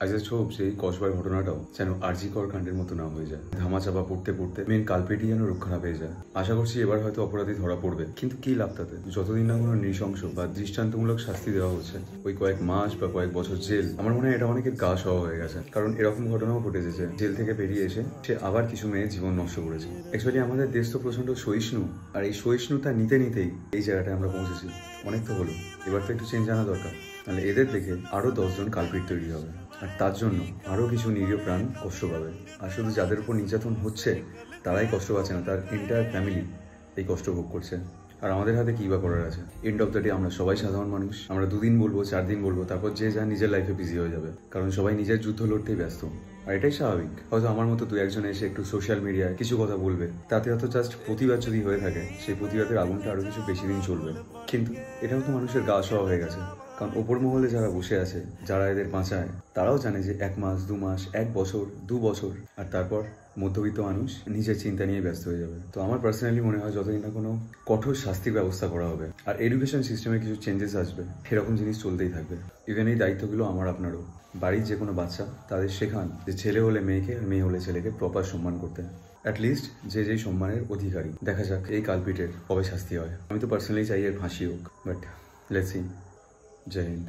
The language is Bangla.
I just hope যে এই কসবার ঘটনাটাও যেন আরজিকর কাণ্ডের মতো না হয়ে যায়। ধামাচাপা পড়তে পড়তে মেন কালপেটই যেন রক্ষা না পেয়ে যায়। আশা করছি এবার হয়তো অপরাধী ধরা পড়বে, কিন্তু কি লাভ তাতে? যতদিন না কোনো নৃশংস বা দৃষ্টান্তমূলক শাস্তি দেওয়া হচ্ছে, ওই কয়েক মাস বা কয়েক বছর জেল, আমার মনে হয় এটা অনেকের গা সওয়া হয়ে গেছে। কারণ এরকম ঘটনাও ঘটেছে যে জেল থেকে বেরিয়ে এসে সে আবার কিছু মেয়ে জীবন নষ্ট করেছে। অ্যাকচুয়ালি আমাদের দেশ তো প্রচন্ড সহিষ্ণু, আর এই সহিষ্ণুতা নিতে নিতেই এই জায়গাটায় আমরা পৌঁছেছি। অনেক তো হলো, এবার তো একটু চেঞ্জ আনা দরকার। তাহলে এদের দেখে আরো 10 জন কালপিট তৈরি হবে, আর তার জন্য আরো কিছু নিরীহ প্রাণ কষ্ট পাবে। আর শুধু যাদের উপর নির্যাতন হচ্ছে তারাই কষ্ট পাচ্ছে না, তার এন্টায়ার ফ্যামিলি এই কষ্ট ভোগ করছে। আর আমাদের হাতে কি বা করার আছে? এন্ড অফ দ্য ডে আমরা সবাই সাধারণ মানুষ। আমরা 2 দিন বলবো, 4 দিন বলবো, তারপর যে যা নিজের লাইফে বিজি হয়ে যাবে, কারণ সবাই নিজের যুদ্ধ লড়তেই ব্যস্ত। আর এটাই স্বাভাবিক। হয়তো আমার মতো 2-1 জন এসে একটু সোশ্যাল মিডিয়ায় কিছু কথা বলবে, তাতে হয়তো জাস্ট প্রতিবাদ যদি হয়ে থাকে, সেই প্রতিবাদের আগুনটা আরো কিছু বেশি দিন চলবে। কিন্তু এটাও তো মানুষের গা সওয়া হয়ে গেছে। কারণ ওপর মহলে যারা বসে আছে, যারা এদের বাঁচায়, তারাও জানে যে 1 মাস, 2 মাস, 1 বছর, 2 বছর, আর তারপর মধ্যবিত্ত মানুষ নিজের চিন্তা নিয়ে ব্যস্ত হয়ে যাবে। তো আমার পার্সোনালি মনে হয় যতদিন না কোনো কঠোর শাস্তির ব্যবস্থা করা হবে আর এডুকেশন সিস্টেমে কিছু চেঞ্জেস আসবে, সেরকম জিনিস চলতেই থাকবে। ইভেন এই দায়িত্বগুলো আমার আপনারও। বাড়ির যে কোনো বাচ্চা, তাদের শেখান যে ছেলে হলে মেয়েকে আর মেয়ে হলে ছেলেকে প্রপার সম্মান করতে। অ্যাটলিস্ট যে যেই সম্মানের অধিকারী। দেখা যাক এই কালপিটের কবে শাস্তি হয়। আমি তো পার্সোনালি চাই এর ফাঁসি হোক, বাট লেটস সি। জয় হিন্দ।